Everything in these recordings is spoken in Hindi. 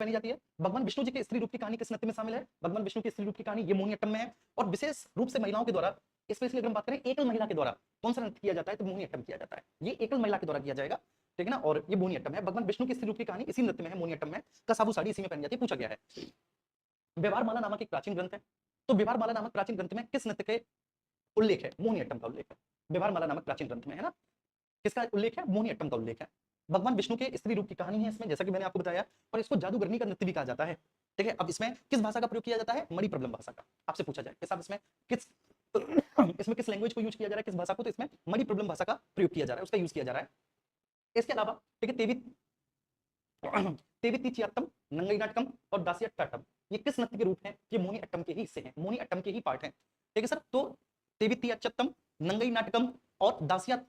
पहनी जाती है। भगवान विष्णु जी के स्त्री रूप की कहानी किस नृत्य में शामिल है? भगवान विष्णु की स्त्री रूप की कहानी ये मोहिनीअट्टम में है। और विशेष रूप से महिलाओं के द्वारा, स्पेशली अगर हम बात करें एकल महिला के द्वारा कौन सा नृत्य किया जाता है, तो मोहिनीअट्टम किया जाता है। ये एकल महिला के द्वारा किया जाएगा, ठीक है ना। और ये मोहिनीअट्टम है। भगवान विष्णु की स्त्री रूप की कहानी इसी नृत्य में है, मोहिनीअट्टम में। कसाबू साड़ी इसी में पहनी जाती है। पूछा गया है। व्यवहार माला नामक एक प्राचीन ग्रंथ है, तो व्यवहार माला नामक प्राचीन ग्रंथ में किस नृत्य के उल्लेख है? मोहिनीअट्टम का उल्लेख है। व्यवहार माला नामक प्राचीन ग्रंथ में, है ना, किसका उल्लेख है? मोहिनीअट्टम का उल्लेख है। भगवान विष्णु के स्त्री रूप की कहानी है इसमें, जैसा कि मैंने आपको बताया, और इसको जादूगरनी का नृत्य भी कहा जाता है, ठीक है। अब इसमें किस भाषा का प्रयोग किया जाता है? मणिप्रबलम भाषा का। आपसे पूछा जाए कि साहब इसमें किस इसमें किस लैंग्वेज को यूज किया जा रहा है, किस भाषा को, तो इसमें मणिप्रबलम भाषा का प्रयोग किया जा रहा है, उसका यूज किया जा रहा है। इसके अलावा, ठीक है, तेवितिचियात्तम, नंगई नाटकम और दासियट्टाटम, ये किस नृत्य के रूप हैं? ये मोहिनीअट्टम के ही हिस्से हैं, मोहिनीअट्टम के ही पार्ट हैं, ठीक है सर। तो तेवितियाच्चत्तम, नंगई नाटकम और दासिया,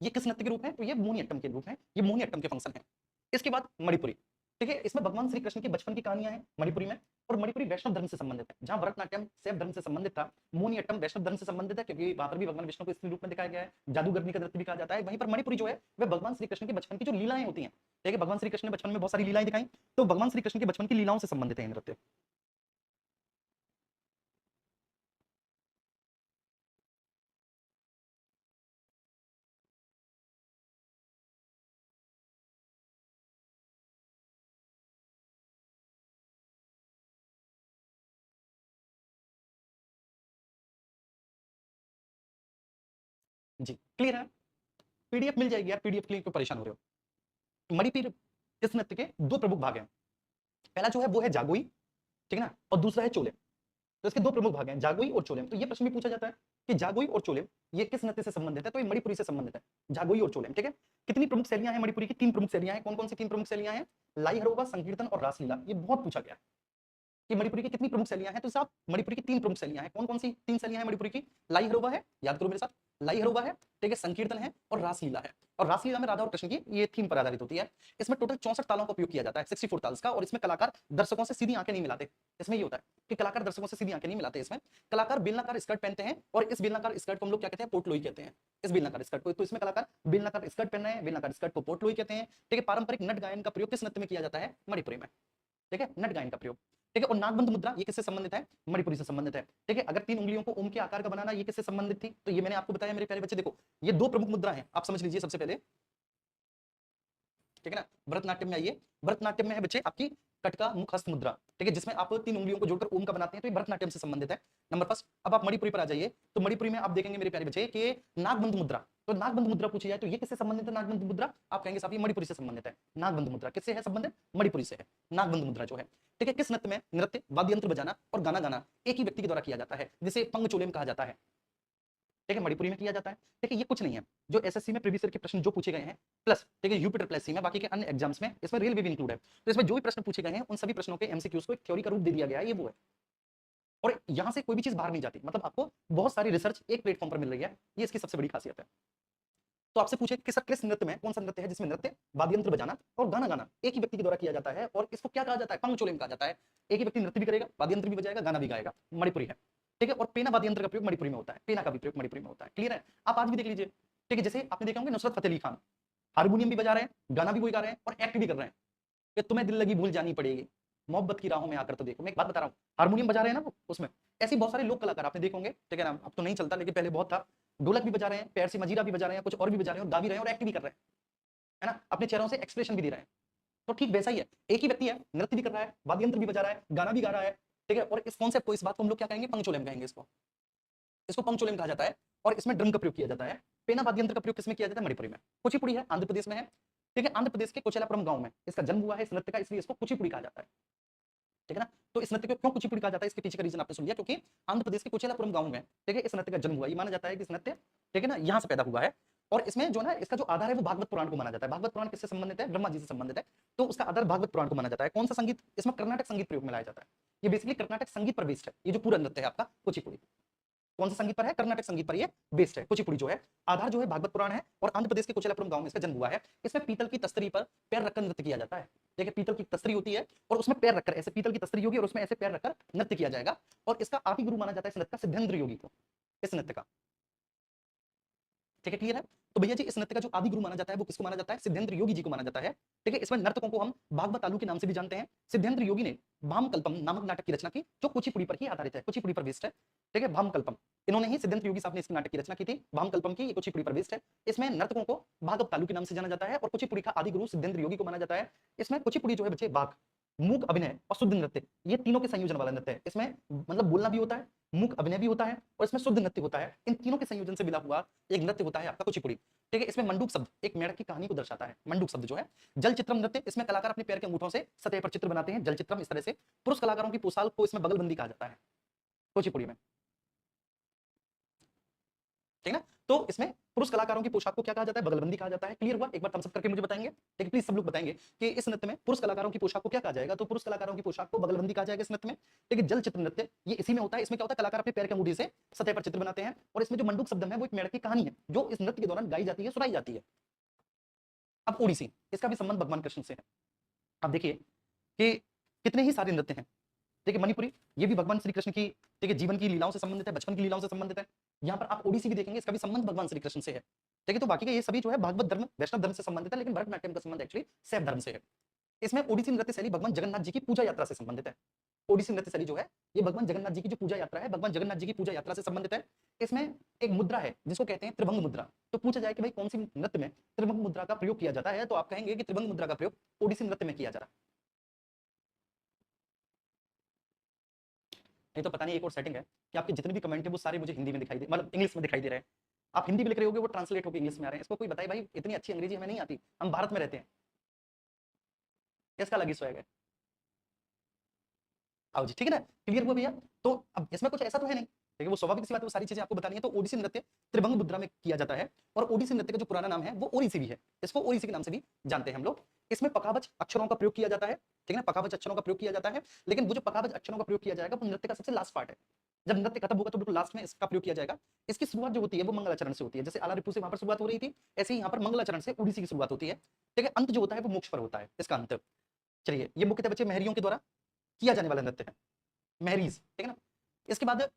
ये किस नृत्य के रूप हैं? तो ये मोहिनीअट्टम के रूप हैं, ये मोहिनीअट्टम के फंक्शन हैं। इसके बाद मणिपुरी, ठीक है, इसमें भगवान श्री कृष्ण की बचपन की कहानियां हैं मणिपुरी में। और मणिपुरी वैष्णव धर्म से संबंधित है, जहां भरतनाट्यम शैव धर्म से संबंधित था, मोहिनीअट्टम वैष्णव धर्म से संबंधित है, क्योंकि वहां पर भी भगवान विष्णु को स्त्री रूप में दिखाया गया है, जादूगरनी का नृत्य भी कहा जाता है। वहीं पर मणिपुरी जो है वह भगवान श्री कृष्ण के बचपन की जो लीलाएं होती हैं, ठीक है, भगवान श्री कृष्ण ने बचपन में बहुत सारी लीलाएं दिखाई, तो भगवान श्री कृष्ण के बचपन की लीलाओं से संबंधित है नृत्य। जी क्लियर है? पीडीएफ मिल जाएगी यार, पीडीएफ के लिए क्यों परेशान हो रहे हो। मणिपुर इस नृत्य के दो प्रमुख भाग हैं। पहला जो है वो है जागोई, ठीक है ना, और दूसरा है चोले। तो इसके दो प्रमुख भाग हैं, जागोई और चोलेम। तो ये प्रश्न भी पूछा जाता है कि जागोई और चोलेम ये किस नृत्य से संबंधित है, तो ये मणिपुरी से संबंधित है, जागोई और चोलेम, ठीक है। कितनी प्रमुख शैलियां हैं मणिपुरी की? 3 प्रमुख शैलियां हैं। कौन कौन सी 3 प्रमुख शैलियां हैं? लाई हरोबा, संकीर्तन और रासलीला। ये बहुत पूछा गया कि मणिपुरी की कितनी प्रमुख शैलियां हैं, तो साहब मणिपुरी की 3 प्रमुख शैलियां हैं। कौन कौन सी 3 शैलियां हैं मणिपुरी की? लाई हरोबा है, याद करो मेरे साथ, लाई हरोबा है, ठीक है, संकीर्तन है और रासलीला है। और रासलीला में राधा और कृष्ण की ये थीम पर आधारित होती है। इसमें टोटल 64 तालों का उपयोग किया जाता है, 64 ताल्स का। और इसमें कलाकार दर्शकों से सीधी आंखें नहीं मिलाते। इसमें ये होता है कि कलाकार दर्शकों से सीधी आंखें नहीं मिलाते। इसमें कलाकार बेलनाकार स्कर्ट पहनते हैं, और इस बेलनाकार स्कर्ट को हम लोग क्या कहते हैं? पोटलोई कहते हैं, इस बेलनाकार स्कर्ट को। तो इसमें कलाकार बेलनाकार स्कर्ट पहन रहे हैं, बेलनाकार स्कर्ट को पोटलोई कहते हैं, ठीक है। पारंपरिक नट गायन का प्रयोग किस नृत्य में किया जाता है? मणिपुरी में, ठीक है, नट गायन का प्रयोग, ठीक है। और नागबंध मुद्रा ये किससे संबंधित है? मणिपुरी से संबंधित है, ठीक है। अगर 3 उंगलियों को ओम के आकार का बनाना, ये किससे संबंधित थी? तो ये मैंने आपको बताया मेरे प्यारे बच्चे। देखो ये 2 प्रमुख मुद्रा हैं, आप समझ लीजिए सबसे पहले, ठीक है ना। भरतनाट्यम में आइए, भरतनाट्यम में है बच्चे आपकी कटका मुख हस्त मुद्रा, ठीक है, जिसमें आप 3 उंगलियों को जोड़कर ओम का बनाते हैं, तो ये भरतनाट्यम से संबंधित है, नंबर फर्स्ट। अब आप मणिपुरी पर आ जाइए, तो मणिपुरी में आप देखेंगे मेरे प्यारे बच्चे कि नागबंध मुद्रा। तो नागबंध मुद्रा पूछी जाए तो ये किससे संबंधित है? नागबंध मुद्रा आप कहेंगे साहब ये मणिपुरी से संबंधित है। नागबंध मुद्रा किससे है संबंधित? मणिपुरी से है, नागबंध मुद्रा जो है, ठीक है। किस नृत्य में नृत्य, वाद्य यंत्र बजाना और गाना गाना एक ही व्यक्ति के द्वारा किया जाता है, जिसे पंगचोलेम कहा जाता है, ठीक है, मणिपुरी में किया जाता है। ठीक है, ये कुछ नहीं है जो एसएससी में प्रीवियस ईयर के प्रश्न जो पूछे गए हैं, प्लस ठीक है यूपीटर प्लस सी में, बाकी के अन्य एग्जाम्स में इसमें रेलवे भी इंक्लूड है। तो इसमें जो भी प्रश्न पूछे गए हैं उन सभी प्रश्नों के एमसीक्यूज को एक थ्योरी का रूप दे दिया गया है, ये वो है। और यहां से कोई भी चीज बाहर नहीं जाती, मतलब आपको बहुत सारी रिसर्च एक प्लेटफॉर्म पर मिल रही है, ये इसकी सबसे बड़ी खासियत है। तो आपसे पूछे कि सर किस नृत्य में, कौन सा नृत्य है जिसमें नृत्य, वाद्य यंत्र बजाना और गाना गाना एक ही व्यक्ति के द्वारा किया जाता है, और इसको क्या कहा जाता है? पंगचोलेम कहा जाता है। एक ही व्यक्ति नृत्य भी करेगा, वाद्य यंत्र भी बजाएगा, गाना भी गाएगा, मणिपुरी है, ठीक है। और पेना वाद्य यंत्र का प्रयोग मणिपुरी में होता है, पेना का भी प्रयोग मणिपुरी में होता है, क्लियर है। आप आज भी देख लीजिए, ठीक है, जैसे आपने देखा होंगे नुसरत फतेह अली खान हारमोनियम भी बजा रहे हैं, गाना भी कोई गा रहे हैं और एक्ट भी कर रहे हैं, कि तुम्हें दिल लगी भूल जानी पड़ेगी, मोहब्बत की राहों में आकर। तो देखो मैं एक बात बता रहा हूँ, हारमोनियम बजा रहे हैं ना वो, उसमें ऐसे बहुत सारे लोक कलाकार आपने देखे होंगे, ठीक है ना। अब तो नहीं चलता लेकिन पहले बहुत था, ढोलक भी बजा रहे हैं, पैर से मजीरा भी बजा रहे हैं, कुछ और भी बजा रहे हैं, और गा भी रहे हैं और एक्ट भी कर रहे हैं, है ना, अपने चेहरों से एक्सप्रेशन भी दे रहे हैं। तो ठीक वैसा ही है, एक ही व्यक्ति है, नृत्य भी कर रहा है, वाद्य यंत्र भी बजा रहा है, गाना भी गा रहा है, ठीक है। और इस कॉन्सेप्ट को, इस बात को हम लोग क्या कहेंगे? पंगचोलेम कहेंगे इसको, इसको पंगचोलेम कहा जाता है। और इसमें ड्रम का प्रयोग किया जाता है। पेना वाद्य यंत्र का प्रयोग किसमें किया जाता है? मणिपुरी में। कुचिपुड़ी है, आंध्र प्रदेश में है, ठीक है, आंध्र प्रदेश के कोचेलापुरम गांव में इसका जन्म हुआ है इस नृत्य का, इसलिए इसको कुचिपुड़ी कहा जाता है, ठीक है ना। तो इस नृत्य को क्यों कुचिपुड़ी कहा जाता है, इसके पीछे का रीजन आपने सुन लिया, क्योंकि आंध्र प्रदेश के कोचेलापुरम गांव में, ठीक है, इस नृत्य का जन्म हुआ। ये माना जाता है कि इस नृत्य, ठीक है ना, यहाँ से पैदा हुआ है। और इसमें जो ना इसका जो आधार है वो भागवत पुराण को माना जाता है। भागवत पुराण किससे संबंधित है? ब्रह्मा जी से संबंधित है, तो उसका आधार भागवत पुराण को माना जाता है। कौन सा संगीत? इसमें कर्नाटक संगीत प्रयोग में लाया जाता है। ये बेसिकली कर्नाटक संगीत पर बेस्ड है, ये जो पूरा नृत्य है आपका कुचिपुड़ी। कौन सा संगीत पर है? कर्नाटक संगीत पर ये बेस्ड है। कुचिपुड़ी जो है आधार जो है भागवत पुराण है, और आंध्र प्रदेश के कोचेलापुरम गांव में इसका जन्म हुआ है। इसमें पीतल की तस्तरी पर पैर रखकर नृत्य किया जाता है, ठीक है, पीतल की तस्तरी होती है और उसमें पैर रखकर, ऐसे पीतल की तस्तरी होगी और उसमें ऐसे पैर रखकर नृत्य किया जाएगा। और इसका आदि गुरु माना जाता है इस नृत्य का सिद्धेंद्र योगी को, इस नृत्य का, ठीक है, क्लियर है। तो भैया जी इस नृत्य का जो आदि गुरु माना जाता है वो किसको माना जाता है? सिद्धेंद्र योगी जी को माना जाता है। ठीक है, इसमें नर्तकों को हम भागवत आलू के नाम से भी जानते हैं। सिद्धेंद्र योगी ने भामकल्पम नामक नाटक की रचना की, जो कुचिपुड़ी पर ही आधारित है, कुचिपुड़ी पर बेस्ड है। ठीक है, भामकल्पम इन्होंने ही, सिद्धेंद्र योगी साहब ने इस नाटक की रचना की थी, भामकल्पम की, ये कुचिपुड़ी पर बेस्ड है। इसमें नर्तकों को भागवत आलू के नाम से जाना जाता है और कुचिपुड़ी का आदि गुरु सिद्धेंद्र योगी को माना जाता है। इसमें कुचिपुड़ी जो है बच्चे बाघ, मूक अभिनय और शुद्ध नृत्य, ये तीनों के संयोजन वाला नृत्य है। इसमें मतलब बोलना भी होता है, मूक अभिनय भी होता है और इसमें शुद्ध नृत्य होता है। इन तीनों के संयोजन से मिला हुआ एक नृत्य होता है आपका कुचिपुड़ी। ठीक है, इसमें मंडूक शब्द एक मेढक की कहानी को दर्शाता है। मंडूक शब्द जो है, जल चित्रम नृत्य, इसमें कलाकार अपने पैर के अंगूठों से सतह पर चित्र बनाते हैं, जल चित्रम इस तरह से। पुरुष कलाकारों की पोशाक को इसमें बगलबंदी कहा जाता है कुचिपुड़ी में। ठीक है ना, तो इसमें पुरुष कलाकारों की पोशाक को क्या कहा जाता है? बगलबंदी कहा जाता है। क्लियर हुआ? एक बार थम्स अप करके मुझे बताएंगे। ठीक है, प्लीज सब लोग बताएंगे कि इस नृत्य में पुरुष कलाकारों की पोशाक को क्या कहा जाएगा? तो पुरुष कलाकारों की पोशाक को बगलबंदी कहा जाएगा इस नृत्य में। ठीक है, जल चित्र नृत्य ये इसी में होता है। इसमें क्या होता है? कलाकार अपने पैर के अंगूठे से सतह पर चित्र बनाते हैं और इसमें जो मंडूक शब्द है वो एक मेढक की कहानी है जो इस नृत्य के दौरान गाई जाती है, सुनाई जाती है। अब ओडिसी, इसका भी संबंध भगवान कृष्ण से है। अब देखिए कि कितने ही सारे नृत्य हैं। ठीक है, मणिपुरी ये भी भगवान श्री कृष्ण की, ठीक है, जीवन की लीलाओं से संबंधित है, बचपन की लीलाओं से संबंधित है। यहाँ पर आप ओडिसी भी देखेंगे, इसका भी संबंध भगवान श्री कृष्ण से है। ठीक है, तो बाकी के ये सभी जो है भागवत धर्म, वैष्णव धर्म से संबंधित है, लेकिन भरतनाट्यम का संबंध एक्चुअली शैव धर्म से है। इसमें ओडिसी नृत्य शैली भगवान जगन्नाथ जी की पूजा यात्रा से संबंधित है। ओडिसी नृत्य शैली जो है ये भगवान जगन्नाथ जी की जो पूजा यात्रा है, भगवान जगन्नाथ जी की पूजा यात्रा से संबंधित है। इसमें एक मुद्रा है जिसको कहते हैं त्रिभंग मुद्रा। तो पूछा जाए कि भाई कौन सी नृत्य में त्रिभंग मुद्रा का प्रयोग किया जाता है, तो आप कहेंगे कि त्रिभंग मुद्रा का प्रयोग ओडिसी नृत्य में किया जा रहा है। नहीं तो पता नहीं एक और सेटिंग है कि आपके जितने भी कमेंट है वो सारे मुझे हिंदी में दिखाई दे, मतलब इंग्लिश में दिखाई दे रहे हैं। आप हिंदी में लिख रहे होगे, वो ट्रांसलेट होकर इंग्लिश में आ रहे हैं। इसको कोई बताए भाई, इतनी अच्छी अंग्रेजी हमें नहीं आती, हम भारत में रहते हैं, इसका अलग ही स्वैग है। आओ जी, ठीक है ना, क्लियर हुआ भैया। तो अब इसमें कुछ ऐसा तो है नहीं, ठीक है, वो स्वाभाविक सी बात है, वो सारी चीजें आपको बतानी है। तो ओडिसी नृत्य त्रिभंग मुद्रा में किया जाता है और ओडिसी नृत्य का जो पुराना नाम है वो ओडिसी भी है, इसको ओडिसी के नाम से भी जानते हैं हम लोग। इसमें पखावज अक्षरों का प्रयोग किया जाता है। ठीक है ना, पखावज अक्षरों का प्रयोग किया जाता है, लेकिन वो जो पखावज अक्षरों का प्रयोग किया जाएगा वो नृत्य का सबसे लास्ट पार्ट है। जब नृत्य खत्म होगा तो बिल्कुल लास्ट में इसका प्रयोग किया जाएगा। इसकी शुरुआत जो होती है वो मंगलाचरण से होती है, जैसे आलारिपु से वहां पर शुरुआत हो रही थी, ऐसे ही यहाँ पर मंगलाचरण से ओडिसी की शुरुआत होती है। ठीक है, अंत जो होता है वो मोक्ष पर होता है, इसका अंत। चलिए, ये मुख्यतः बच्चे महरियों के द्वारा किया जाने वाला नृत्य है, महरीज। ठीक है ना, इसके बाद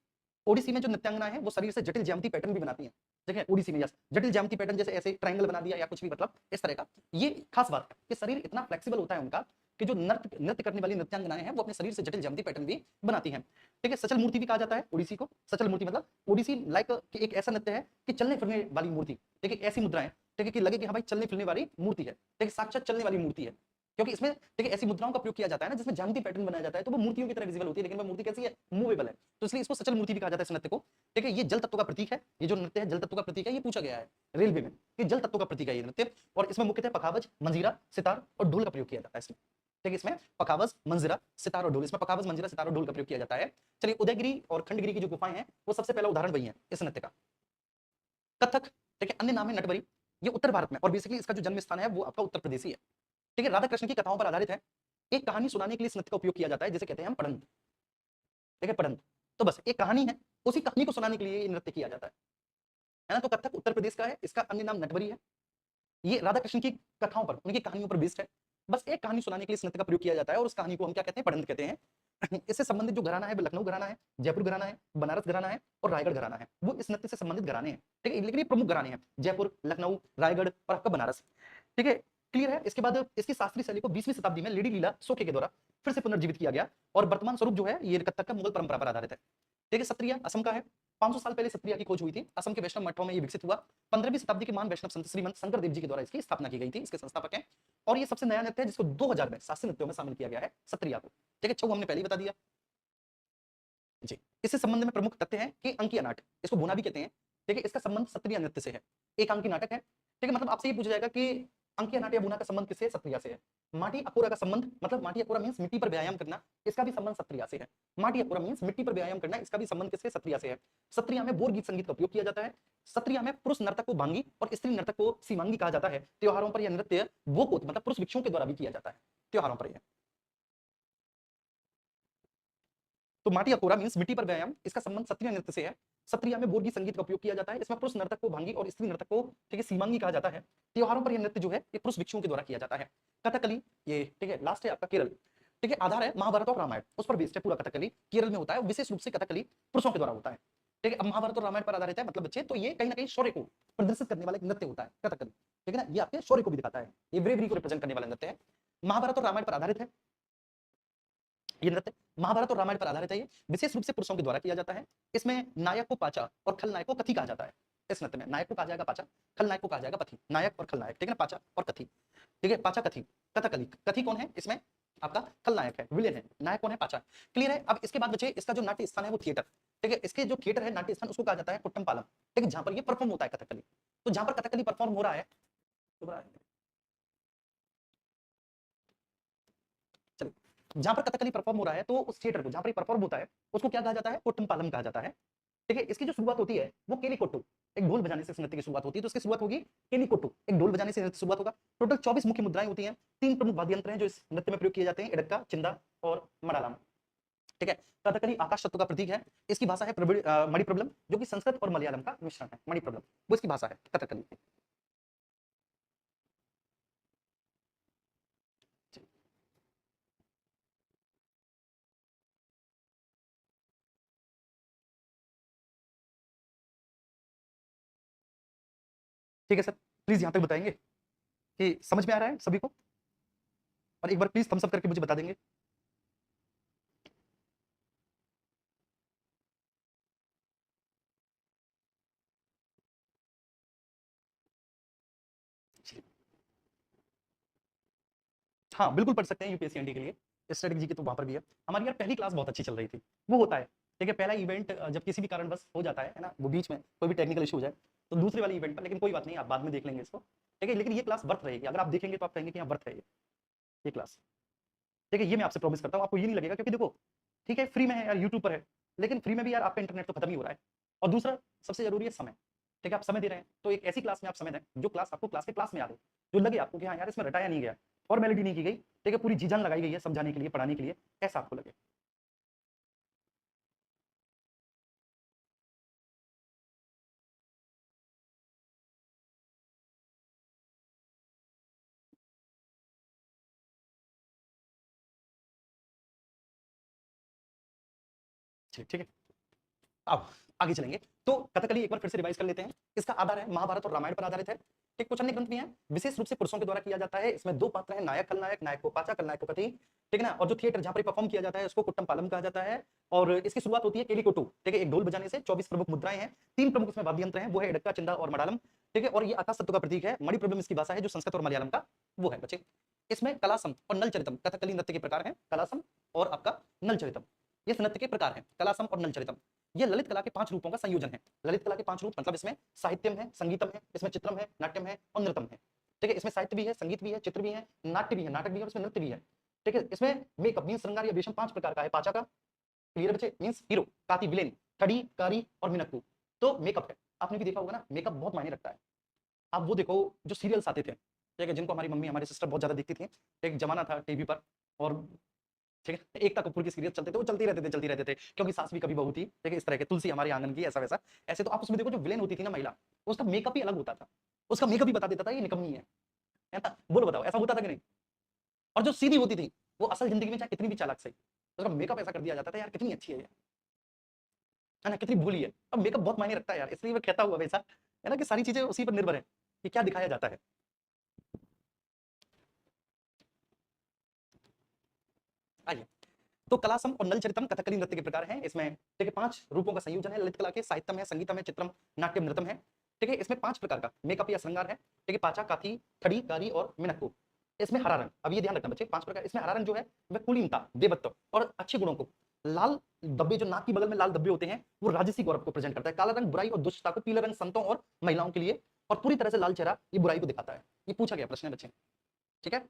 ओडिसी में जो नृत्यांगना है वो शरीर से जटिल ज्यामिति पैटर्न भी बनाती है। ठीक है, ओडिसी में यस जटिल ज्यामिति पैटर्न, जैसे ऐसे ट्रायंगल बना दिया या कुछ भी, मतलब इस तरह का। ये खास बात है कि शरीर इतना फ्लेक्सिबल होता है उनका कि जो नृत्य करने वाली नृत्यांगनाएं हैं वो अपने शरीर से जटिल ज्यामिति पैटर्न भी बनाती हैं। ठीक है, सचल मूर्ति भी कहा जाता है ओडिसी को। सचल मूर्ति मतलब ओडिसी लाइक एक ऐसा नृत्य है कि चलने फिरने वाली मूर्ति। ठीक है, ऐसी मुद्राएं, ठीक है, कि लगे कि हाँ भाई चलने फिरने वाली मूर्ति है। ठीक है, साक्षात चलने वाली मूर्ति है, क्योंकि इसमें ठीक है ऐसी मुद्राओं का प्रयोग किया जाता है ना जिसमें ज्यामिति पैटर्न बनाया जाता है, तो वो मूर्तियों की तरह विजिबल होती है, लेकिन वो मूर्ति कैसी है? मूवेबल है, तो इसलिए इसको सचल मूर्ति भी कहा जाता है इस नृत्य को। ठीक है, ये जल तत्व का प्रतीक है, ये जो नृत्य है जल तत्व का प्रतीक है, ये पूछा गया है रेलवे में कि जल तत्व का प्रतीक है ये नृत्य। और इसमें मुख्यतः पखावज, मंजीरा, सितार और ढोल का प्रयोग किया जाता है इसमें। ठीक है, इसमें पखावज, मंजीरा, सितार और ढोल, इसमें पखावज, मंजीरा, सितार और ढोल का प्रयोग किया जाता है। चलिए, उदयगिरी और खंडगिरी की जो गुफाएं हैं वो सबसे पहला उदाहरण वही है इस नृत्य का। कथक, ठीक है, अन्य नाम है नटबरी, ये उत्तर भारत में, और बेसिकली इसका जो जन्म स्थान है वो आपका उत्तर प्रदेश ही है। ठीक है, राधा कृष्ण की कथाओं पर आधारित है। एक कहानी सुनाने के लिए इस नृत्य का उपयोग किया जाता है, जिसे कहते हैं हम पढ़ंत। ठीक है, पढ़ंत, तो बस एक कहानी है, उसी कहानी को सुनाने के लिए ये नृत्य किया जाता है ना। तो कथक उत्तर प्रदेश का है, इसका अन्य नाम नटबरी है। ये राधा कृष्ण की कथाओं पर, उनकी कहानियों पर बेस्ड है। बस एक कहानी सुनाने के लिए इस नृत्य का प्रयोग किया जाता है और उस कहानी को हम क्या कहते हैं? पढ़ंत कहते हैं। इससे संबंधित जो घराना है वो लखनऊ घराना है, जयपुर घराना है, बनारस घराना है और रायगढ़ घराना है, वो इस नृत्य से संबंधित घराने हैं। ठीक है, लेकिन ये प्रमुख घराने हैं, जयपुर, लखनऊ, रायगढ़ और आपका बनारस। ठीक है, क्लियर है। इसके बाद इसकी शास्त्रीय शैली को 20वीं शताब्दी में लेडी लीला सोके के द्वारा फिर से पुनर्जीवित किया गया और वर्तमान स्वरूप जो है ये कथक का मुगल परंपरा पर आधारित है। ठीक है, सत्रिया असम का है। 500 साल पहले सत्रिया की खोज हुई थी, असम के वैष्णव मठों में ये विकसित हुआ। 15वीं शताब्दी के महान वैष्णव संत श्रीमंत शंकर देव जी के द्वारा इसकी स्थापना की गई थी, इसके संस्थापक हैं। और ये सबसे नया नृत्य है जिसको 2000 में शास्त्रीय नृत्यों में शामिल किया गया है, सत्रिया को। ठीक है, छऊ हमने पहले ही बता दिया जी। इससे संबंध में प्रमुख तथ्य है कि अंकीय नाट, इसको भूना भी कहते हैं। ठीक है, इसका संबंध सत्रिया नृत्य से है, एक अंकी नाटक है। ठीक है, मतलब आपसे ये पूछा जाएगा कि अंकीय नाट या भूना का संबंध किससे? सत्रिया से है। माटी अकोरा का संबंध, मतलब माटी अकोरा मींस मिट्टी पर व्यायाम करना, इसका भी संबंध सत्रिया से है। माटी अकोरा मींस मिट्टी पर व्यायाम करना, इसका भी संबंध किससे? सत्रिया से है। सत्रिया में बोर गीत संगीत का उपयोग किया जाता है। सत्रिया में पुरुष नर्तक को भांगी और स्त्री नर्तक को सीमांगी कहा जाता है। त्योहारों पर यह नृत्य वो मतलब पुरुष भिक्षुओं के द्वारा भी किया जाता है, त्योहारों पर यह। तो माटी अकोरा मींस मिट्टी पर व्यायाम, इसका संबंध सत्रिया नृत्य से है। सत्रिया में बोर्गी संगीत का उपयोग किया जाता है। इसमें पुरुष नर्तक को भांगी और स्त्री नर्तक को ठीक है सीमांगी कहा जाता है। त्योहारों पर यह नृत्य जो है ये पुरुष भिक्षुओं के द्वारा किया जाता है। कथकली, ये ठीक है लास्ट है आपका केरल। ठीक है, आधार है महाभारत और रामायण, उस पर बेस्ड है पूरा कथकली, केरल में होता है। विशेष रूप से कथकली पुरुषों के द्वारा होता है। ठीक है। अब महाभारत और रामायण पर आधारित है मतलब बच्चे, तो ये कहीं ना कहीं शौर्य को प्रदर्शित करने वाला एक नृत्य होता है कथकली, ठीक है ना। ये आपके शौर्य को भी दिखाता है, ये ब्रेवरी को रिप्रेजेंट करने वाला नृत्य है। महाभारत और रामायण पर आधारित है ये नृत्य, महाभारत और रामायण पर आधारित है। ये विशेष रूप से पुरुषों के द्वारा किया जाता है। इसमें नायक को पाचा और खलनायक को कथी कहा जाता है। इस नृत्य में नायक को कहा जाएगा पाचा, खलनायक को कहा जाएगा पथी। नायक और खलनायक, ठीक है ना, पाचा और कथी, ठीक है। पाचा कथी, कथकली। कथी कौन है इसमें, आपका खलनायक है, विलेन है। नायक कौन है, पाचा। क्लियर है। अब इसके बाद बचे इसका जो नाट्य स्थान है वो थिएटर, ठीक है। इसके जो थिएटर है नाट्य स्थान उसको कहा जाता है कुट्टम पालम, ठीक है, जहां पर ये परफॉर्म होता है कथकली। तो जहां पर कथकली परफॉर्म हो रहा है, चलिए, जहां पर कथकली परफॉर्म हो रहा है तो उस थिएटर को जहां पर परफॉर्म होता है उसको क्या कहा जाता है, कुट्टम पालम कहा जाता है, ठीक है। इसकी जो शुरुआत होती है वो केली कोट्टू, एक ढोल बजाने से इस नृत्य की शुरुआत होती है। तो इसकी शुरुआत होगी केली कोट्टू, एक ढोल बजाने से नृत्य शुरुआत होगा। टोटल 24 मुख्य मुद्राएं होती हैं। 3 प्रमुख वाद्य यंत्र हैं जो इस नृत्य में प्रयोग किए जाते हैं, इडक्का, चिंदा और मडालम, ठीक है। कथकली आकाश तत्व का प्रतीक है। इसकी भाषा है मणिप्रबलम, जो कि संस्कृत और मलयालम का मिश्रण है। मणिप्रबलम वो इसकी भाषा है कथकली। ठीक है सर, प्लीज यहाँ तक बताएंगे कि समझ में आ रहा है सभी को, और एक बार प्लीज थम्स अप करके मुझे बता देंगे। हाँ बिल्कुल पढ़ सकते हैं यूपीएससी एनडी के लिए, स्ट्रेटेजी की तो वहां पर भी है। हमारी यार पहली क्लास बहुत अच्छी चल रही थी, वो होता है, ठीक है। पहला इवेंट जब किसी भी कारणवश हो जाता है ना, वो बीच में कोई भी टेक्निकल इशू हो जाए तो दूसरे वाले इवेंट पर, लेकिन कोई बात नहीं, आप बाद में देख लेंगे इसको, ठीक है। लेकिन ये क्लास वर्थ रहेगी, अगर आप देखेंगे तो आप कहेंगे कि हाँ वर्थ है ये क्लास, ठीक है। ये मैं आपसे प्रॉमिस करता हूँ, आपको ये नहीं लगेगा, क्योंकि देखो ठीक है फ्री में है यार, यूट्यूब पर है, लेकिन फ्री में भी यार आपका इंटरनेट तो खत्म ही हो रहा है। और दूसरा सबसे जरूरी है समय, ठीक है। आप समय दे रहे हैं तो एक ऐसी क्लास में आप समय दें जो क्लास आपको क्लास के क्लास में याद हो, जो लगे आपको कि हाँ यार इसमें रटाया नहीं गया, फॉर्मेलिटी नहीं की गई, ठीक है, पूरी जी जान लगाई गई है समझाने के लिए, पढ़ाने के लिए, ऐसा आपको लगे। ठीक है, अब आगे चलेंगे। तो कथकली एक बार फिर से रिवाइज कर लेते हैं। इसका आधार है महाभारत और रामायण पर आधारित है, ठीक। कुछ अन्य ग्रंथ भी हैं, विशेष रूप से पुरुषों के द्वारा किया जाता है। इसमें 2 पात्र हैं, नायक खलनायक, नायक को पाचा, खलनायक को कथी, ठीक है ना। और जो थिएटर जहां पर परफॉर्म किया जाता है उसको कुट्टम पालम कहा जाता है। और इसकी शुरुआत होती है केलिकोटू, ठीक है, एक ढोल बजाने से। 24 प्रमुख मुद्राएं हैं, 3 प्रमुख इसमें वाद्य यंत्र हैं, वो है इडक्का, चिंदा और मडालम, ठीक है। और ये आकाश तत्व का प्रतीक है। मणिप्रबलम इसकी भाषा है, जो संस्कृत और मलयालम का वो है बच्चे। इसमें कलासम और नल चरितम कथकली नृत्य के प्रकार हैं, कलासम और आपका नल चरितम, ये नृत्य के प्रकार हैं, कलासम और नल चरितम। ये ललित कला के 5 रूपों का संयोजन है। ललित कला के 5 रूप मतलब इसमें साहित्यम है, संगीतम है, इसमें चित्रम है, नाट्यम है और नृत्यम है, ठीक है। इसमें साहित्य भी है, संगीत भी है, चित्र भी है, नाट्य भी है, नाटक भी है और इसमें नृत्य भी है, ठीक है। इसमें मेकअप मीन श्रृंगार या वेशम 5 प्रकार का है। पाचा का क्लियर बच्चे, मींस हीरो, काती विलेन, खड़ी, कारी और मिनक्कू। तो मेकअप है, आपने भी देखा होगा ना, मेकअप बहुत मायने रखता है। आप वो देखो जो सीरियल्स आते थे, ठीक है, जिनको हमारी मम्मी हमारी सिस्टर बहुत ज्यादा देखती थी, एक जमाना था टीवी पर, और ठीक है एकता कपूर की सीरियल चलते थे, वो चलती रहते थे, क्योंकि सास भी कभी बहू थी, ठीक है, इस तरह के तुलसी हमारे आंगन की, ऐसा वैसा ऐसे। तो आप उसमें देखो जो विलेन होती थी ना महिला, उसका मेकअप ही अलग होता था, उसका मेकअप ही बता देता था ये निकम्मी है ना। बोलो बताओ ऐसा होता था कि नहीं। और जो सीधी होती थी वो असल जिंदगी में चाहे कितनी भी चालाक सही, उसका मेकअप ऐसा कर दिया जाता था यार कितनी अच्छी है ये, है ना, कितनी भूली है। अब मेकअप बहुत मायने रखता है यार, इसलिए मैं कहता हुआ वैसा है ना कि सारी चीजें उसी पर निर्भर है कि क्या दिखाया जाता है। आइए, तो कलासम और नल चरितम कथकली नृत्य के प्रकार हैं। इसमें ठीक है 5 रूपों का संयोजन है, ललित कला के, साहित्यम है, संगीतम है, चित्रम, नाट्यम, नृत्यम है, ठीक है। इसमें 5 प्रकार का मेकअप या श्रृंगार है, ठीक है, पाचा, काथी, खड़ी, कारी और मिनक्कू। इसमें हरा रंग, अब ये ध्यान रखना बच्चे, 5 प्रकार, इसमें हरा रंग जो है वह कुलीनता, देवत्व और अच्छे गुणों को, लाल धब्बे जो नाक की बगल में लाल धब्बे होते हैं वो राजसी गौरव को प्रेजेंट करता है, काला रंग बुराई और दुष्टता को, पीला रंग संतों और महिलाओं के लिए, और पूरी तरह से लाल चेहरा ये बुराई को दिखाता है। ये पूछा गया प्रश्न है बच्चे, ठीक है,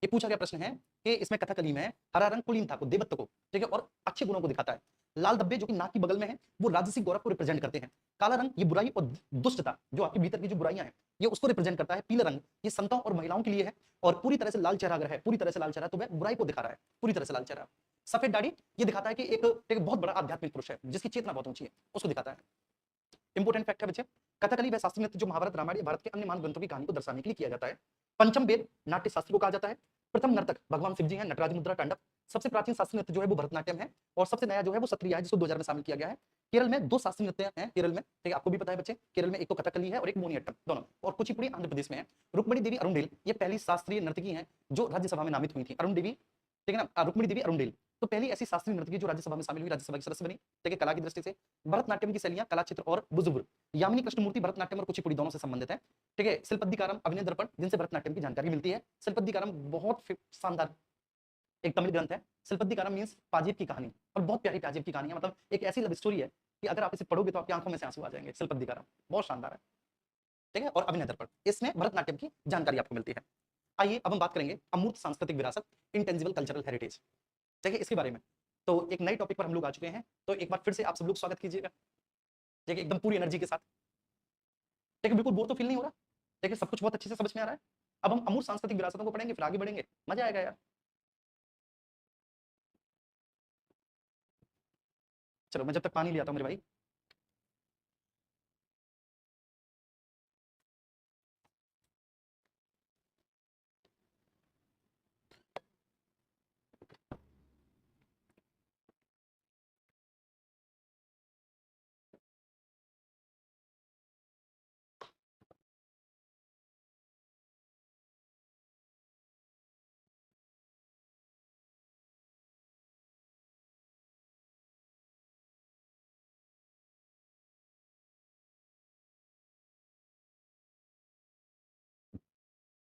ये पूछा गया प्रश्न है कि इसमें कथकली में हरा रंग कुलीनता को, देवत्व को, ठीक है, और अच्छे गुणों को दिखाता है। लाल धब्बे जो कि नाक की बगल में है वो राजसी गौरव को रिप्रेजेंट करते हैं। काला रंग ये बुराई और दुष्टता, जो आपके भीतर की जो बुराइयां हैं ये उसको रिप्रेजेंट करता है। पीला रंग ये संतों और महिलाओं के लिए है। और पूरी तरह से लाल चेहरा अगर है, पूरी तरह से लाल चेहरा, तो वह बुराई को दिखा रहा है, पूरी तरह से लाल चेहरा। सफेद दाढ़ी ये दिखाता है कि एक बहुत बड़ा आध्यात्मिक पुरुष है जिसकी चेतना बहुत ऊंची है, उसको दिखाता है। इंपोर्टेंट फैक्ट है बच्चे, कथकली वह शास्त्रीय नृत्य जो महाभारत रामायण भारत के अन्य महान ग्रंथों की कहानी को दर्शाने के लिए किया जाता है। पंचम वेद नाट्य शास्त्र को कहा जाता है। प्रथम नर्तक भगवान शिव जी हैं, नटराज मुद्रा, तांडव। सबसे प्राचीन शास्त्रीय नृत्य जो है वो भरतनाट्यम है, और सबसे नया जो है वो सत्रिया है, जिसको 2000 में शामिल किया गया है। केरल में दो शास्त्रीय नृत्य हैं केरल में, ठीक है, आपको भी पता है बच्चे, केरल में एक तो कथकली है और एक मोहिनीअट्टम दोनों, और कुचिपुड़ी आंध्र प्रदेश में है। रुक्मिणी देवी अरुणडेल ये पहली शास्त्रीय नर्तकी हैं जो राज्यसभा में नामित हुई थी, अरुण देवी, ठीक है ना, रुक्मिणी देवी अरुणडेल, तो पहली ऐसी शास्त्रीय नर्तकी जो राज्यसभा में शामिल हुई, राज्यसभा की सदस्य बनी, ठीक है, कला की दृष्टि से। भरतनाट्यम की शैलियां कला चित्र और बुजुर्ग, यामिनी कृष्णमूर्ति भरतनाट्यम और कुचिपुड़ी दोनों से संबंधित है, ठीक है। शिल्पद्दिकारम अभिनय दर्पण जिनसे भरतनाट्यम की जानकारी मिलती है। शिल्पद्दिकारम बहुत शानदार एक तमिल ग्रंथ है, शिल्पद्दिकारम मींस पाजेब की कहानी, और बहुत प्यारी पाजेब की कहानी है, मतलब एक ऐसी लव स्टोरी है कि अगर आप इसे पढ़ोगे तो आपकी आंखों में से आंसू आ जाएंगे। शिल्पद्दिकारम बहुत शानदार है, ठीक है। और अभिनय दर्पण इसमें भरतनाट्यम की जानकारी आपको मिलती है। आइए अब हम बात करेंगे अमूर्त सांस्कृतिक विरासत, इंटेंजिबल कल्चरल हेरिटेज, ठीक है, इसके बारे में। तो एक नए टॉपिक पर हम लोग आ चुके हैं, तो एक बार फिर से आप सब लोग स्वागत कीजिएगा, ठीक है, एकदम पूरी एनर्जी के साथ, ठीक है, बिल्कुल बोर तो फील नहीं हो रहा, ठीक है, सब कुछ बहुत अच्छे से समझ में आ रहा है। अब हम अमूर्त सांस्कृतिक विरासतों को पढ़ेंगे, फिर आगे बढ़ेंगे, मजा आएगा यार। चलो मैं जब तक पानी ले आता हूं मेरे भाई।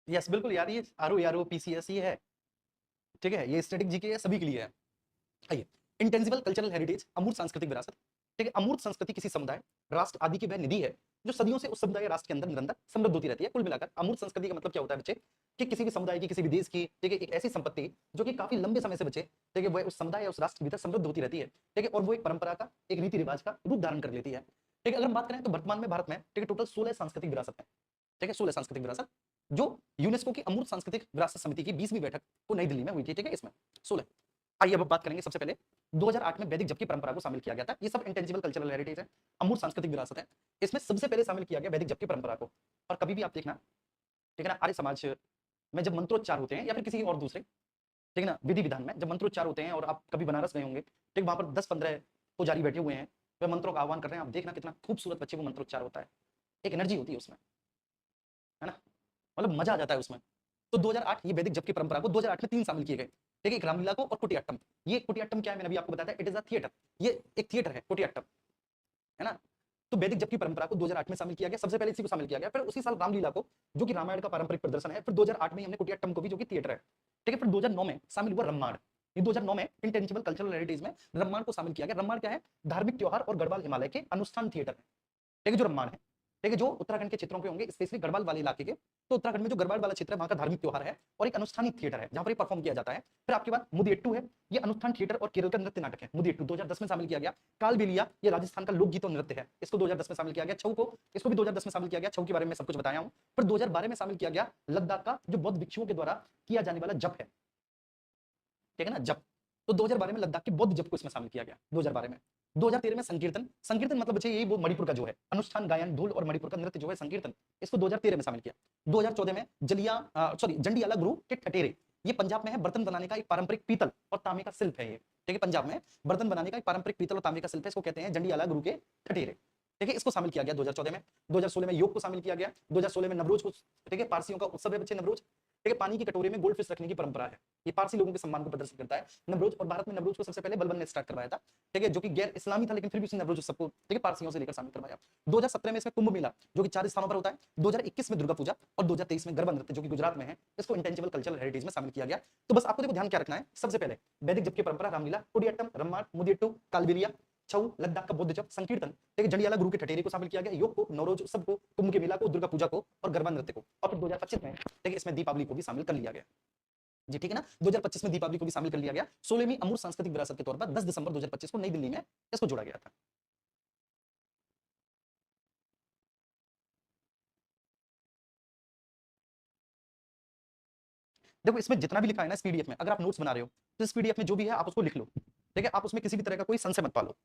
यस बिल्कुल यार, ये आर ओ यार ओ पीसीएस ये है, ठीक है, ये स्टैटिक जीके है, सभी के लिए है। आइए, इंटेंजिबल कल्चरल हेरिटेज, अमूर्त सांस्कृतिक विरासत, ठीक है। अमूर्त संस्कृति किसी समुदाय, राष्ट्र आदि की वह निधि है जो सदियों से उस समुदाय या राष्ट्र के अंदर निरंतर समृद्ध होती रहती है। कुल मिलाकर अमूर्त संस्कृति का मतलब क्या होता है बच्चे, कि किसी भी समुदाय की, किसी भी देश की, ठीक है, एक ऐसी संपत्ति जो कि काफी लंबे समय से बचे, ठीक है, वह उस समुदाय या उस राष्ट्र के भीतर समृद्ध होती रहती है, ठीक है, और वो एक परंपरा का, एक रीति रिवाज का रूप धारण कर लेती है, ठीक है। अगर हम बात करें तो वर्तमान में भारत में, ठीक है, टोटल 16 सांस्कृतिक विरासत है, ठीक है, 16 सांस्कृतिक विरासत जो यूनेस्को की अमूर्त सांस्कृतिक विरासत समिति की 20वीं बैठक को नई दिल्ली में हुई थी, ठीक है, इसमें 16। आइए अब बात करेंगे सबसे पहले 2008 में वैदिक जप की परंपरा को शामिल किया गया था। ये सब इंटेंजिबल कल्चरल हेरिटेज है, अमूर्त सांस्कृतिक विरासत है। इसमें सबसे पहले शामिल किया गया वैदिक जप की परंपरा को। और कभी भी आप देखना, ठीक है ना, आर्य समाज में जब मंत्रोच्चार होते हैं या फिर किसी और दूसरे, ठीक है ना, विधि विधान में जब मंत्रोच्चार होते हैं, और आप कभी बनारस गए होंगे, ठीक, वहां पर 10-15 पुजारी बैठे हुए हैं, वे मंत्रों का आह्वान कर रहे हैं, आप देखना कितना खूबसूरत बच्चे वो मंत्रोच्चार होता है, एक एनर्जी होती है उसमें, है ना, मतलब मजा आ जाता है उसमें। तो 2008 ये वैदिक जप की परंपरा को 2008 में 3 शामिल किए गए, ठीक है, एक रामलीला को और कुटियाट्टम। ये कुटियाट्टम क्या है, मैंने अभी आपको बताया था, इट इज अ थिएटर, ये एक थिएटर है कुटियाट्टम, है ना। तो वैदिक जप की परंपरा को 2008 में शामिल किया गया, सबसे पहले इसी को शामिल किया गया, फिर उसी साल रामलीला को, जो कि रामायण का पारंपरिक प्रदर्शन है, फिर 2008 में हमने कुटियाट्टम को भी, जो कि थिएटर है, ठीक है, फिर 2009 में शामिल हुआ रम्माण। ये 2009 में इंटेंजिबल कल्चरल हेरिटेज में रम्माण को शामिल किया गया। रम्माण क्या है, धार्मिक त्योहार और गढ़वाल हिमालय के अनुष्ठान थिएटर है, ठीक है, जो रम्माण है, ठीक है, जो उत्तराखंड के क्षेत्रों पे होंगे, स्पेशली गढ़वाल वाले इलाके के। तो उत्तराखंड में जो गढ़वाल वाला क्षेत्र है, वहां का धार्मिक त्योहार है और एक अनुष्ठानिक थिएटर है जहां पर परफॉर्म किया जाता है। फिर आपके बाद मुदियट्टू है, ये अनुष्ठान थिएटर और केरल का नृत्य नाटक है। मुदियट्टू 2010 में शामिल किया गया। कालबेलिया ये राजस्थान का लोकगीत और नृत्य है, इसको 2010 में शामिल किया गया। छऊ को, इसको भी 2010 में शामिल किया गया। छऊ के बारे में सब कुछ बताया हूं। फिर 2012 में शामिल किया गया लद्दाख का, जो बौद्ध भिक्षुओं के द्वारा किया जाने वाला जप है, ठीक है ना, जप। तो 2012 में लद्दाख के बौद्ध जप को इसमें शामिल किया गया 2012 में। 2013 में संकीर्तन, संकीर्तन मतलब बच्चे यही वो मणिपुर का जो है अनुष्ठान गायन ढोल और मणिपुर का नृत्य जो है संकीर्तन, इसको 2013 में शामिल किया। 2014 में जंडियाला गुरु के ठटेरे, ये पंजाब में है, बर्तन बनाने का एक पारंपरिक पीतल और तांबे का शिल्प है ये, ठीक है, पंजाब में बर्तन बनाने का एक पारंपरिक पीतल और तांबे का शिल्प है, इसको कहते हैं जंडियाला गुरु के ठटेरे, ठीक है, इसको शामिल किया गया 2014 में। 2016 में योग को शामिल किया गया। 2016 में नवरोज को, ठीक है, पारसियों का उत्सव है बच्चे नवरोज, ठीक है, पानी की कटोरे में गोल्ड फिश रखने की परंपरा है, ये पारसी लोगों के सम्मान को प्रदर्शित करता है नवरोज। और भारत में नवरोज को सबसे पहले बलबन ने स्टार्ट करवाया था, ठीक है, जो कि गैर इस्लामी था, लेकिन फिर भी उसने नवरोज उत्सव को, ठीक है, पारसियों से लेकर शामिल करवाया। 2017 में इसमें कुंभ मेला, जो कि 4 स्थानों पर होता है। 2021 में दुर्गा पूजा और 2023 में गरबा नृत्य, जो कि गुजरात में है, इसको इंटेंजिबल कल्चरल हेरिटेज में शामिल किया गया। तो बस आपको देखो ध्यान क्या रखना है, सबसे पहले वैदिक जप की परंपरा, रामलीला, कुडियाट्टम, रम्माण, मुदियट्टू, कालबेलिया, छऊ, लद्दाख का बौद्ध जप, संकीर्तन, ठीक है, जंडियाला गुरु के ठटेरे को शामिल किया गया, योग को, नवरोज उत्सव को, कुंभ के मेला को, दुर्गा पूजा को और गरबा नृत्य को। और फिर 2025 में, ठीक है, इसमें दीपावली को भी शामिल कर लिया गया जी, ठीक है ना। 2025 में दीपावली को भी शामिल कर लिया गया। 16वीं अमूर्त सांस्कृतिक विरासत के तौर पर 10 दिसंबर 2025 को नई दिल्ली में इसको जोड़ा गया था। देखो इसमें जितना भी लिखा है ना इस पीडीएफ में, अगर आप नोट्स बना रहे हो तो इस पीडीएफ में जो भी है आप उसको लिख लो, ठीक है, आप उसमें किसी भी तरह का कोई संशय मत पालो,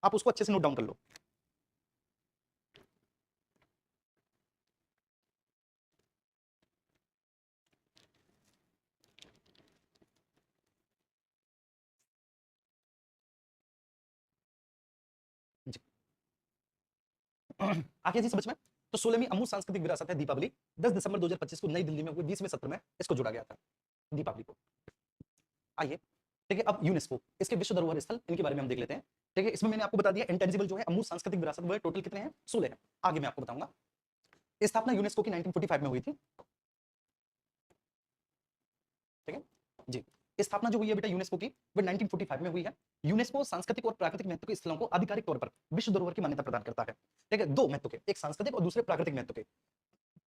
आप उसको अच्छे से नोट डाउन कर लो। आगे जी समझ में। तो 16वीं अमूर्त सांस्कृतिक विरासत है दीपावली। 10 दिसंबर 2025 को नई दिल्ली में हुए 20वें सत्र में इसको जोड़ा गया था, दीपावली को। आइए ठीक है, अब यूनेस्को, इसके विश्व धरोहर स्थल, इनके बारे में हम देख लेते हैं। ठीक है, इसमें मैंने आपको बता दिया इंटेंजिबल जो है अमूर्त सांस्कृतिक विरासत वो टोटल कितने हैं, 16 है। आगे मैं आपको बताऊंगा। स्थापना यूनेस्को की 1945 में हुई थी। ठीक है जी, स्थापना जो हुई है बेटा यूनेस्को की वो 1945 में हुई है। यूनेस्को सांस्कृतिक और प्राकृतिक महत्व के स्थलों को आधिकारिक तौर पर विश्व धरोहर की मान्यता प्रदान करता है। ठीक है, दो महत्व के, एक सांस्कृतिक और दूसरे प्राकृतिक महत्व के।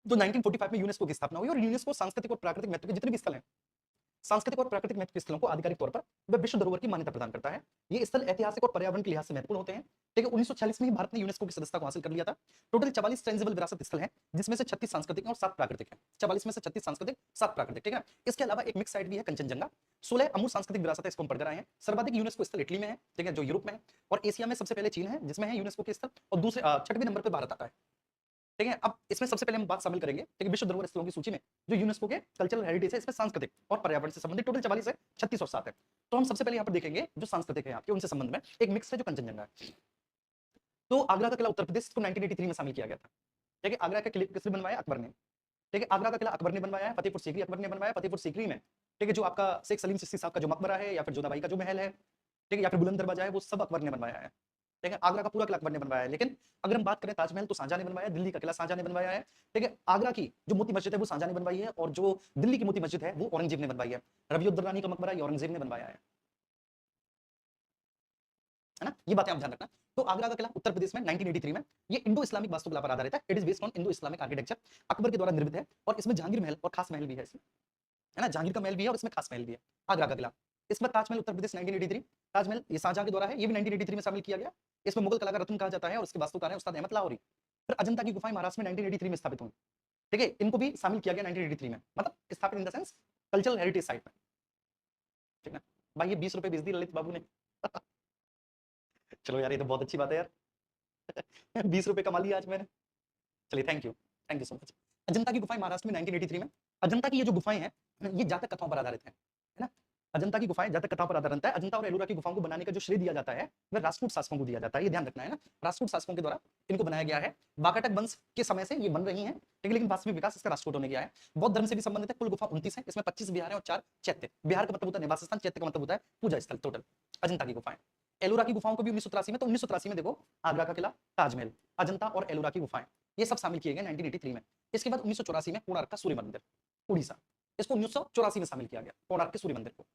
तो 1945 में यूनेस्को की स्थापना हुई और यूनेस्को सांस्कृतिक और प्राकृतिक महत्व के जितने भी स्थल हैं, सांस्कृतिक और प्राकृतिक महत्व के स्थलों को आधिकारिक तौर पर वह विश्व धरोहर की मान्यता प्रदान करता है। ये स्थल ऐतिहासिक और पर्यावरण के लिहाज से महत्वपूर्ण होते हैं। ठीक है, 1946 में ही भारत ने यूनेस्को की सदस्यता को हासिल कर लिया था। टोटल 44 टेंजिबल विरासत स्थल हैं, जिसमें से 36 सांस्कृतिक और 7 प्राकृतिक हैं। 44 में से 36 सांस्कृतिक, 7 प्राकृतिक। ठीक है, इसके अलावा एक मिक्स साइट भी है कंचनजंगा। 16 अमूर्त सांस्कृतिक विरासत है, इसको हम पढ़ कर आए हैं। सर्वाधिक यूनेस्को स्थल इटली में है, ठीक है, जो यूरोप में है। और एशिया में सबसे पहले चीन है जिसमें है यूनेस्को के स्थल, और दूसरे 6वें नंबर पर भारत आता है। ठीक है, अब इसमें सबसे पहले हम बात शामिल करेंगे ठीक है विश्व धरोहर स्थलों की सूची में जो यूनेस्को के कल्चरल हेरिटेज है, इसमें सांस्कृतिक और पर्यावरण से संबंधित टोटल 44 है, 36 और 7 है। तो हम सबसे पहले यहाँ पर देखेंगे जो सांस्कृतिक है आपके, उनसे संबंध में एक मिक्स है जो कंचनजंगा है। तो आगरा का किला उत्तर प्रदेश को 1983 में शामिल किया गया था। ठीक है, आगरा का किले किसने बनवाया, अकबर ने। ठीक है, आगरा का किला अकबर ने बनवाया है। फतेहपुर सीकरी अकबर ने बनवाया। फतेहपुर सीकरी में ठीक है जो आपका शेख सलीम चिश्ती साहब का जो मकबरा है, या फिर जोधाबाई का जो महल है, ठीक है, या फिर बुलंद दरवाजा है, वो सब अकबर ने बनवाया है। ठीक है, आगरा का पूरा किला अकबर ने बनवाया है। लेकिन अगर हम बात करें ताजमहल तो शाहजहां ने बनवाया है। दिल्ली का किला शाहजहां ने बनवाया है। ठीक है, आगरा की जो मोती मस्जिद है वो शाहजहां ने बनवाई है, और जो दिल्ली की मोती मस्जिद है वो औरंगजेब ने बनवाई है। रबियुद्दौलानी का मकबरा ये औरंगजेब ने बनवाया है ना, ये बातें आप ध्यान रखना। तो आगरा का किला उत्तर प्रदेश में 1983 में, ये इंडो इस्लामिक वास्तुकला पर आधारित है। It is based on Indo Islamic architecture. Akbar के द्वारा निर्मित है, और इसमें जहांगीर महल और खास महल भी है इसमें, है ना, जहांगीर का महल भी है और इसमें खास महल भी है आगरा का किला। इसमें ताजमहल उत्तर प्रदेश 1983, ताजमहल ये शाहजहां के द्वारा है, ये भी 1983 में शामिल किया गया। इसमें मुगल कला का रत्न कहा जाता है, और इसके वास्तुकार है उस्ताद अहमद लाहौरी। फिर अजंता की गुफाएं महाराष्ट्र में 1983 में स्थापित हुई। ठीक है, इनको भी शामिल किया गया 1983 में, मतलब स्थापित in the sense cultural heritage site में। ठीक है भाई, ये 20 रुपए भेज दी ललित बाबू ने। चलो यार, ये तो बहुत अच्छी बात है यार। 20 रुपए कमा लिया आज मैंने। चलिए, thank you so much. Ajanta की गुफाएं महाराष्ट्र में 1983 में। अजंता की ये जो गुफाएं हैं ये जातक कथाओं पर आधारित है ना। अजंता की गुफाएं जातक कथाओं पर आधारित है। अजंता और एलोरा की गुफाओं को बनाने का जो श्रेय दिया जाता है वह राजपूत शासकों को दिया जाता है, ये ध्यान रखना है ना। राजपूत शासकों के द्वारा इनको बनाया गया है। वाकाटक वंश के समय से ये बन रही हैं, ठीक है, लेकिन वास्तविक विकास इसका राष्ट्रकूटों ने किया है। बौद्ध धर्म से भी संबंधित है। कुल गुफा 29 है, इसमें 25 विहार है और 4 चैत्य। विहार का मतलब होता है निवास स्थान, चैत्य का मतलब होता है पूजा स्थल। टोटल अजंता की गुफाएं। एलोरा की गुफाओं को भी 1983 में, तो 1983 में देखो आगरा का किला, ताजमहल, अजंता और एलोरा की गुफाएं, ये सब शामिल किए गए 1983 में। इसके बाद 1984 में कोणार्क का सूर्य मंदिर, उड़ीसा, इसको 1984 में शामिल किया गया। कोणार्क के सूर्य मंदिर को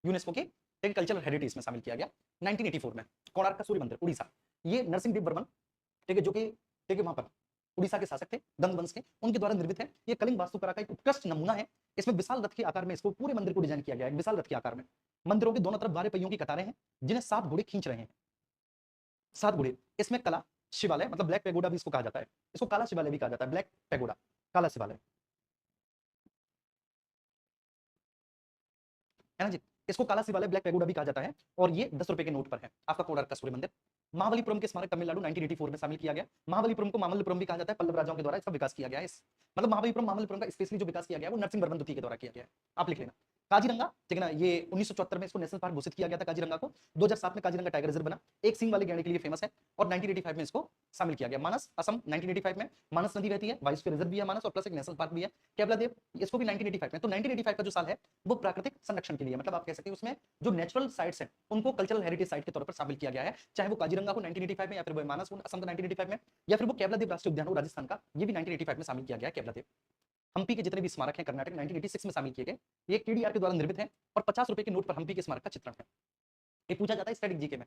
यूनेस्को के कल्चरल हेरिटेज में शामिल किया गया 1984 में। कोणार्क का सूर्य मंदिर, उड़ीसा, ये नरसिंह देव बर्मन, ठीक है, जो कि ठीक है वहां पर उड़ीसा के शासक थे गंग वंश के, उनके द्वारा निर्मित है। ये कलिंग वास्तुकला का एक उत्कृष्ट नमूना है। इसमें विशाल रथ के आकार में इसको पूरे मंदिर को डिजाइन किया गया है, विशाल रथ के आकार में। मंदिरों के दोनों तरफ 12 पहियों की कतारें हैं, जिन्हें 7 घोड़े खींच रहे हैं। 7 घोड़े। इसमें कला शिवालय, मतलब ब्लैक पेगोडा भी इसको कहा जाता है, इसको काला शिवालय भी कहा जाता है। ब्लैक पेगोडा, काला शिवालय, है ना जी। इसको काला शिवालय, ब्लैक पेगोडा भी कहा जाता है। और ये 10 रुपए के नोट पर है आपका कोणार्क का सूर्य मंदिर। महाबलीपुरम के स्मारक तमिलनाडु 1984 में शामिल किया गया। महाबलीपुरम को मामल्लपुरम भी कहा जाता है, पल्लव राजाओं के द्वारा इसका विकास किया गया है। मतलब महाबलीपुरम, मामल्लपुरम का स्पेशली जो विकास किया गया है वो नरसिंह वर्मन द्वितीय के द्वारा किया गया है, आप लिख लेना। काजीरंगा, ठीक है ना, ये 1974 में इसको नेशनल पार्क घोषित किया गया था काजीरंगा को। 2007 में काजीरंगा टाइगर रिजर्व बना, एक सींग वाले गैंडे के लिए फेमस है। और 1985 में इसको शामिल किया गया। मानस, असम 1985 में मानस नदी बहती है, वाइस रिजर्व भी है मानस, और प्लस एक नेशनल पार्क भी है। केवला देव, इसको भी 1985 में। तो 1985 का जो साल है वो प्राकृतिक संरक्षण के लिए, मतलब आप कह सकते हैं उसमें जो नेचुरल साइट्स हैं उनको कल्चरल हेरिटेज साइट के तौर पर शामिल किया गया है। चाहे वो काजीरंगा को 1985 में, या फिर वो मानस को असम का 1985 में, या फिर वो केवला देव राष्ट्रीय उद्यान हो राजस्थान का, ये भी 1985 में शामिल किया गया है केवला देव। हम्पी के जितने भी स्मारक हैं कर्नाटक 1986 में शामिल किए गए, ये केडीआर के द्वारा निर्मित है। और 50 रुपए के नोट पर हम्पी के स्मारक का चित्रण है। ये पूछा जाता है स्टैटिक जीके में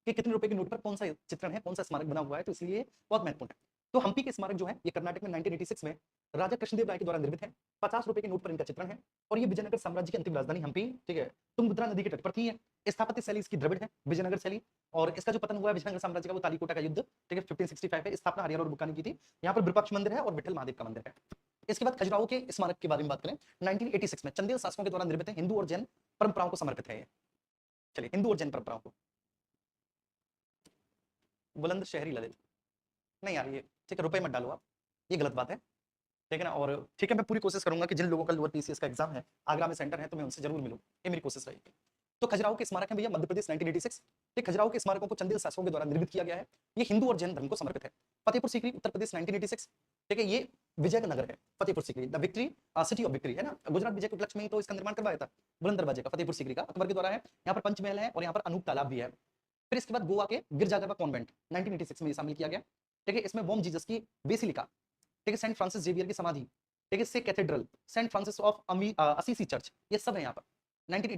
कि कितने रुपए के नोट पर कौन सा चित्रण है, कौन सा स्मारक बना हुआ है, तो इसलिए बहुत महत्वपूर्ण है। तो हम्पी के स्मारक जो है ये कर्नाटक में 1986 में राजा कृष्णदेव राय के द्वारा निर्मित है। 50 रुपए के नोट पर इनका चित्रण है। और ये विजयनगर साम्राज्य की अंतिम राजधानी हम्पी, ठीक है, तुंगभद्रा नदी के तट पर थी है। स्थापत्य शैली इसकी द्रविड़ है, विजयनगर शैली। और इसका जो पतन हुआ है विजयनगर साम्राज्य का वो तालीकोटा का युद्ध, ठीक है, 1565 है। स्थापना हरिहर और बुक्का ने की थी। यहाँ पर विरूपाक्ष मंदिर है और विठल महादेव का मंदिर है। इसके बाद खजुराहो के स्मारक के बारे में बात करें, 1986 में चंदेल शासकों के द्वारा निर्मित है। हिंदू और जैन परंपराओं को समर्पित है ये। चलिए, हिंदू और जैन परंपराओं को। बुलंद शहरी ललित, नहीं यार ये ठीक है, रुपए मत डालो आप, ये गलत बात है, ठीक है ना। और ठीक है, मैं पूरी कोशिश करूंगा कि जिन लोगों का लोअर पीसीएस का एग्जाम है, आगरा में सेंटर है, तो मैं उनसे जरूर मिलूं, ये मेरी कोशिश रहेगी। तो खजुराहो के स्मारक है भैया, मध्य प्रदेश 1986। खजुराहो के स्मारकों को चंदेल शासकों के द्वारा निर्मित किया गया है। ये हिंदू और जैन धर्म को समर्पित है। फतेहपुर सीकरी उत्तर प्रदेश 1986, ठीक है, ये विजय का नगर है Fatehpur Sikri, the victory city of victory है ना, गुजरात विजय के उपलक्ष्य में ही तो इसका निर्माण करवाया था बुलंद दरवाजे का, फतेहपुर सीकरी का अकबर के द्वारा है। यहाँ पर पंचमहल है और यहाँ पर अनूप तालाब भी है। फिर इसके बाद गोवा के गिरजाघर कॉन्वेंट 1986 में शामिल किया गया, ठीक है, इसमें वोम जीसस की बेसिलिका, ठीक है, सेंट फ्रांसिस जेवियर की समाधि, ठीक है, से cathedral, Saint Francis of Assisi church, ये सब है यहाँ पर 19